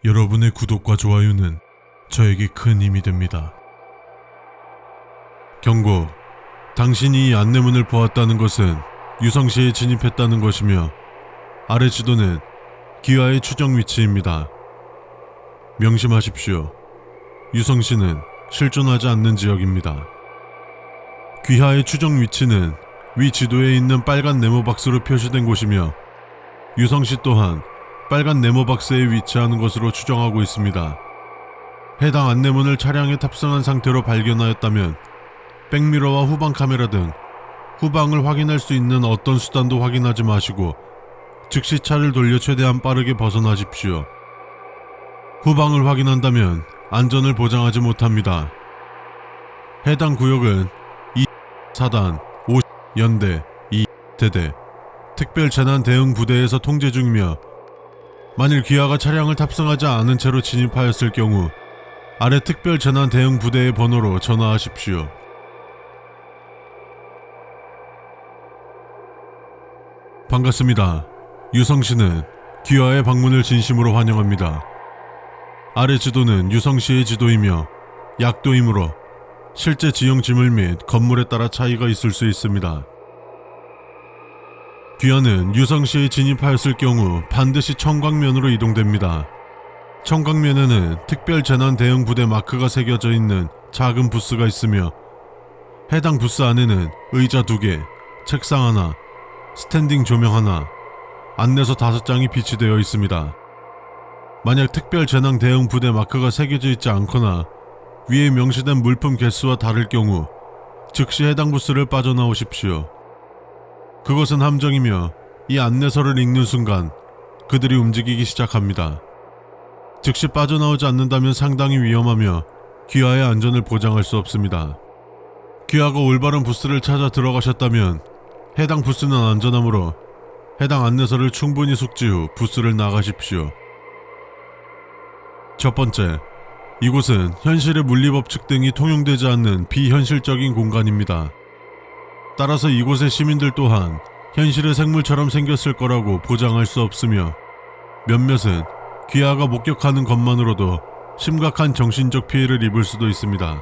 여러분의 구독과 좋아요는 저에게 큰 힘이 됩니다. 경고. 당신이 이 안내문을 보았다는 것은 유성시에 진입했다는 것이며 아래 지도는 귀하의 추정 위치입니다. 명심하십시오. 유성시는 실존하지 않는 지역입니다. 귀하의 추정 위치는 위 지도에 있는 빨간 네모박스로 표시된 곳이며 유성시 또한 빨간 네모박스에 위치하는 것으로 추정하고 있습니다. 해당 안내문을 차량에 탑승한 상태로 발견하였다면 백미러와 후방 카메라 등 후방을 확인할 수 있는 어떤 수단도 확인하지 마시고 즉시 차를 돌려 최대한 빠르게 벗어나십시오. 후방을 확인한다면 안전을 보장하지 못합니다. 해당 구역은 2사단 5연대 2대대 특별재난대응부대에서 통제 중이며 만일 귀하가 차량을 탑승하지 않은 채로 진입하였을 경우 아래 특별재난대응부대의 번호로 전화하십시오. 반갑습니다. 유성시는 귀하의 방문을 진심으로 환영합니다. 아래 지도는 유성시의 지도이며 약도이므로 실제 지형 지물 및 건물에 따라 차이가 있을 수 있습니다. 귀하는 유성시에 진입하였을 경우 반드시 청광면으로 이동됩니다. 청광면에는 특별재난대응부대 마크가 새겨져 있는 작은 부스가 있으며 해당 부스 안에는 의자 2개, 책상 하나, 스탠딩 조명 하나, 안내서 5장이 비치되어 있습니다. 만약 특별재난대응부대 마크가 새겨져 있지 않거나 위에 명시된 물품 개수와 다를 경우 즉시 해당 부스를 빠져나오십시오. 그것은 함정이며 이 안내서를 읽는 순간 그들이 움직이기 시작합니다. 즉시 빠져나오지 않는다면 상당히 위험하며 귀하의 안전을 보장할 수 없습니다. 귀하가 올바른 부스를 찾아 들어가셨다면 해당 부스는 안전하므로 해당 안내서를 충분히 숙지 후 부스를 나가십시오. 첫 번째, 이곳은 현실의 물리법칙 등이 통용되지 않는 비현실적인 공간입니다. 따라서 이곳의 시민들 또한 현실의 생물처럼 생겼을 거라고 보장할 수 없으며 몇몇은 귀하가 목격하는 것만으로도 심각한 정신적 피해를 입을 수도 있습니다.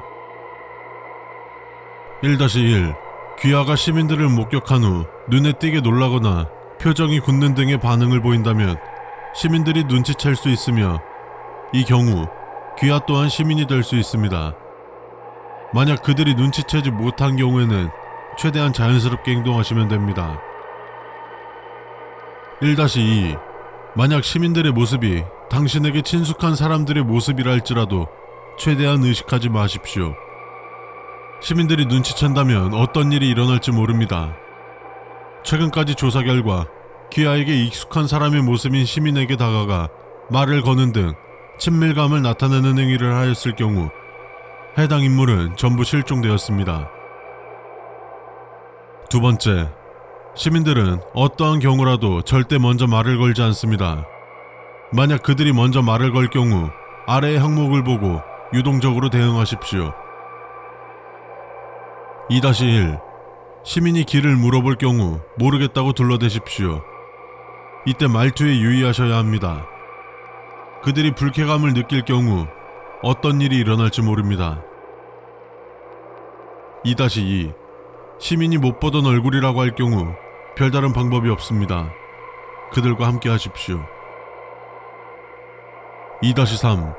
1-1. 귀하가 시민들을 목격한 후 눈에 띄게 놀라거나 표정이 굳는 등의 반응을 보인다면 시민들이 눈치챌 수 있으며 이 경우 귀하 또한 시민이 될 수 있습니다. 만약 그들이 눈치채지 못한 경우에는 최대한 자연스럽게 행동하시면 됩니다. 1-2. 만약 시민들의 모습이 당신에게 친숙한 사람들의 모습이라 할지라도 최대한 의식하지 마십시오. 시민들이 눈치챈다면 어떤 일이 일어날지 모릅니다. 최근까지 조사 결과 귀하에게 익숙한 사람의 모습인 시민에게 다가가 말을 거는 등 친밀감을 나타내는 행위를 하였을 경우 해당 인물은 전부 실종되었습니다. 두 번째, 시민들은 어떠한 경우라도 절대 먼저 말을 걸지 않습니다. 만약 그들이 먼저 말을 걸 경우 아래의 항목을 보고 유동적으로 대응하십시오. 2-1. 시민이 길을 물어볼 경우 모르겠다고 둘러대십시오. 이때 말투에 유의하셔야 합니다. 그들이 불쾌감을 느낄 경우 어떤 일이 일어날지 모릅니다. 2-2. 시민이 못 보던 얼굴이라고 할 경우 별다른 방법이 없습니다. 그들과 함께 하십시오. 2-3.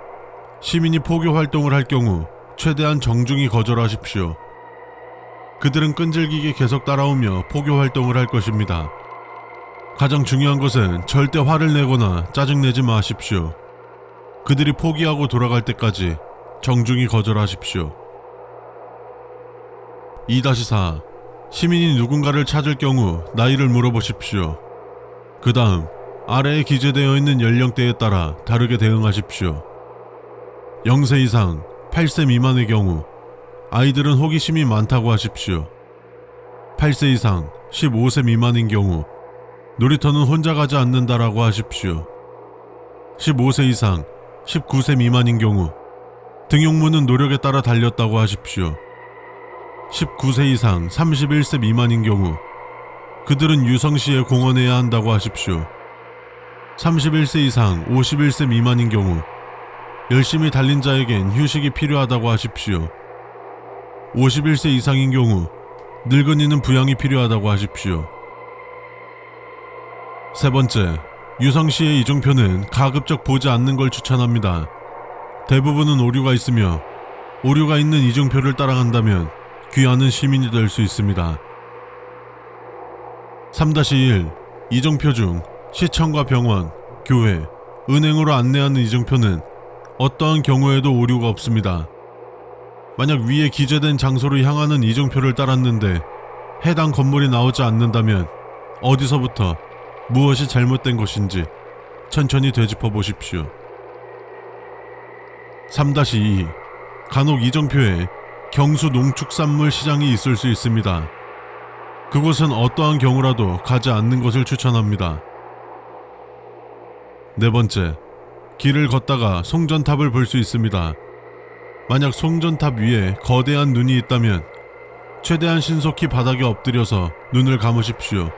시민이 포교 활동을 할 경우 최대한 정중히 거절하십시오. 그들은 끈질기게 계속 따라오며 포교 활동을 할 것입니다. 가장 중요한 것은 절대 화를 내거나 짜증내지 마십시오. 그들이 포기하고 돌아갈 때까지 정중히 거절하십시오. 2-4. 시민이 누군가를 찾을 경우 나이를 물어보십시오. 그 다음 아래에 기재되어 있는 연령대에 따라 다르게 대응하십시오. 0세 이상 8세 미만의 경우 아이들은 호기심이 많다고 하십시오. 8세 이상 15세 미만인 경우 놀이터는 혼자 가지 않는다라고 하십시오. 15세 이상 19세 미만인 경우 등용문은 노력에 따라 달렸다고 하십시오. 19세 이상 31세 미만인 경우 그들은 유성시에 공헌해야 한다고 하십시오. 31세 이상 51세 미만인 경우 열심히 달린 자에겐 휴식이 필요하다고 하십시오. 51세 이상인 경우 늙은이는 부양이 필요하다고 하십시오. 세 번째, 유성씨의 이종표는 가급적 보지 않는 걸 추천합니다. 대부분은 오류가 있으며 오류가 있는 이종표를 따라간다면 귀하는 시민이 될 수 있습니다. 3-1 이종표 중 시청과 병원, 교회, 은행으로 안내하는 이종표는 어떠한 경우에도 오류가 없습니다. 만약 위에 기재된 장소로 향하는 이종표를 따랐는데 해당 건물이 나오지 않는다면 어디서부터 무엇이 잘못된 것인지 천천히 되짚어 보십시오. 3-2 간혹 이종표에 경수 농축산물 시장이 있을 수 있습니다. 그곳은 어떠한 경우라도 가지 않는 것을 추천합니다. 네 번째, 길을 걷다가 송전탑을 볼 수 있습니다. 만약 송전탑 위에 거대한 눈이 있다면 최대한 신속히 바닥에 엎드려서 눈을 감으십시오.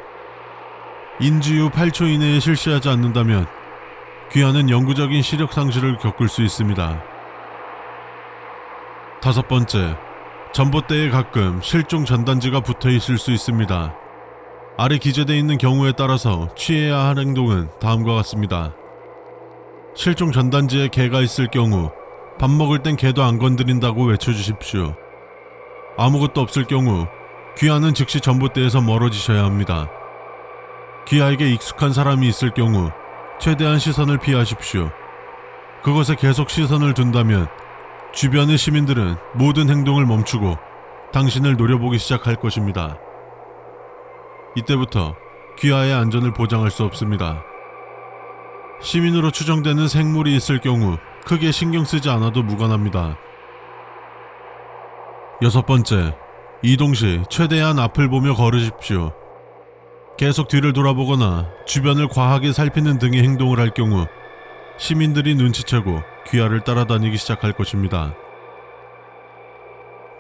인지 후 8초 이내에 실시하지 않는다면 귀하는 영구적인 시력 상실을 겪을 수 있습니다. 5번째, 전봇대에 가끔 실종 전단지가 붙어 있을 수 있습니다. 아래 기재되어 있는 경우에 따라서 취해야 할 행동은 다음과 같습니다. 실종 전단지에 개가 있을 경우 밥 먹을 땐 개도 안 건드린다고 외쳐주십시오. 아무것도 없을 경우 귀하는 즉시 전봇대에서 멀어지셔야 합니다. 귀하에게 익숙한 사람이 있을 경우 최대한 시선을 피하십시오. 그것에 계속 시선을 둔다면 주변의 시민들은 모든 행동을 멈추고 당신을 노려보기 시작할 것입니다. 이때부터 귀하의 안전을 보장할 수 없습니다. 시민으로 추정되는 생물이 있을 경우 크게 신경 쓰지 않아도 무관합니다. 6번째, 이동 시 최대한 앞을 보며 걸으십시오. 계속 뒤를 돌아보거나 주변을 과하게 살피는 등의 행동을 할 경우 시민들이 눈치채고 귀하를 따라다니기 시작할 것입니다.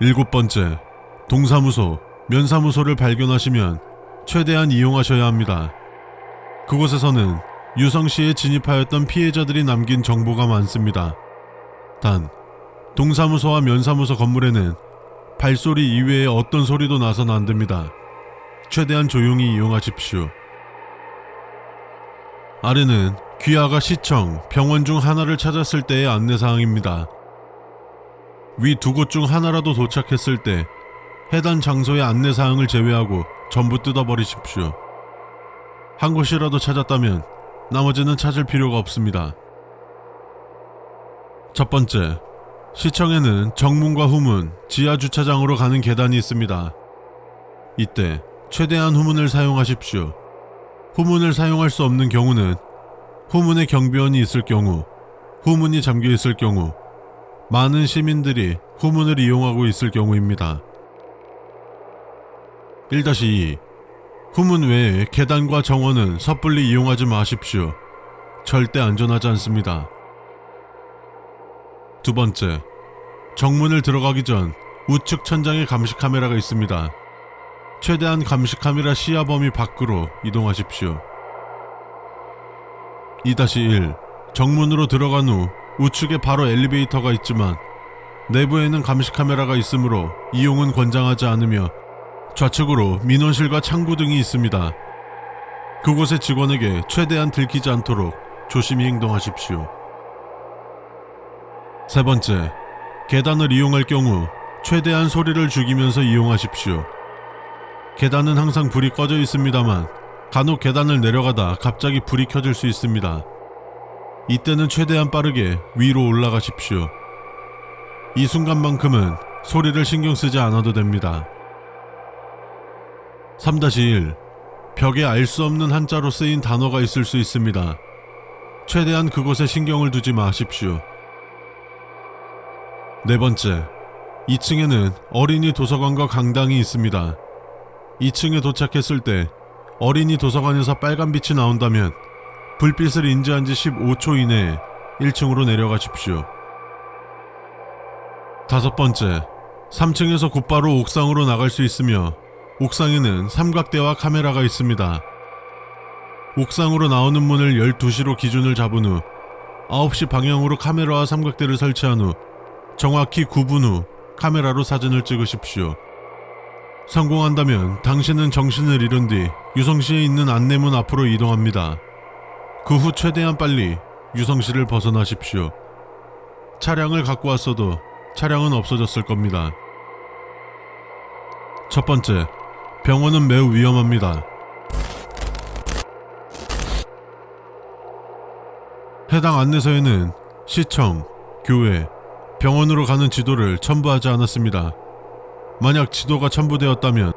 7번째, 동사무소, 면사무소를 발견하시면 최대한 이용하셔야 합니다. 그곳에서는 유성씨에 진입하였던 피해자들이 남긴 정보가 많습니다. 단, 동사무소와 면사무소 건물에는 발소리 이외에 어떤 소리도 나서는 안 됩니다. 최대한 조용히 이용하십시오. 아래는 귀하가 시청, 병원 중 하나를 찾았을 때의 안내사항입니다. 위 두 곳 중 하나라도 도착했을 때 해당 장소의 안내사항을 제외하고 전부 뜯어버리십시오. 한 곳이라도 찾았다면 나머지는 찾을 필요가 없습니다. 첫 번째, 시청에는 정문과 후문, 지하 주차장으로 가는 계단이 있습니다. 이때 최대한 후문을 사용하십시오. 후문을 사용할 수 없는 경우는 후문에 경비원이 있을 경우, 후문이 잠겨 있을 경우, 많은 시민들이 후문을 이용하고 있을 경우입니다. 1-2 후문 외에 계단과 정원은 섣불리 이용하지 마십시오. 절대 안전하지 않습니다. 두 번째, 정문을 들어가기 전 우측 천장에 감시 카메라가 있습니다. 최대한 감시 카메라 시야 범위 밖으로 이동하십시오. 2-1 정문으로 들어간 후 우측에 바로 엘리베이터가 있지만 내부에는 감시 카메라가 있으므로 이용은 권장하지 않으며 좌측으로 민원실과 창구 등이 있습니다. 그곳의 직원에게 최대한 들키지 않도록 조심히 행동하십시오. 세 번째, 계단을 이용할 경우 최대한 소리를 죽이면서 이용하십시오. 계단은 항상 불이 꺼져 있습니다만 간혹 계단을 내려가다 갑자기 불이 켜질 수 있습니다. 이때는 최대한 빠르게 위로 올라가십시오. 이 순간만큼은 소리를 신경 쓰지 않아도 됩니다. 3-1 벽에 알 수 없는 한자로 쓰인 단어가 있을 수 있습니다. 최대한 그곳에 신경을 두지 마십시오. 네 번째, 2층에는 어린이 도서관과 강당이 있습니다. 2층에 도착했을 때 어린이 도서관에서 빨간 빛이 나온다면 불빛을 인지한 지 15초 이내에 1층으로 내려가십시오. 5번째, 3층에서 곧바로 옥상으로 나갈 수 있으며 옥상에는 삼각대와 카메라가 있습니다. 옥상으로 나오는 문을 12시로 기준을 잡은 후 9시 방향으로 카메라와 삼각대를 설치한 후 정확히 9분 후 카메라로 사진을 찍으십시오. 성공한다면 당신은 정신을 잃은 뒤 유성시에 있는 안내문 앞으로 이동합니다. 그 후 최대한 빨리 유성시를 벗어나십시오. 차량을 갖고 왔어도 차량은 없어졌을 겁니다. 첫 번째, 병원은 매우 위험합니다. 해당 안내서에는 시청, 교회, 병원으로 가는 지도를 첨부하지 않았습니다. 만약 지도가 첨부되었다면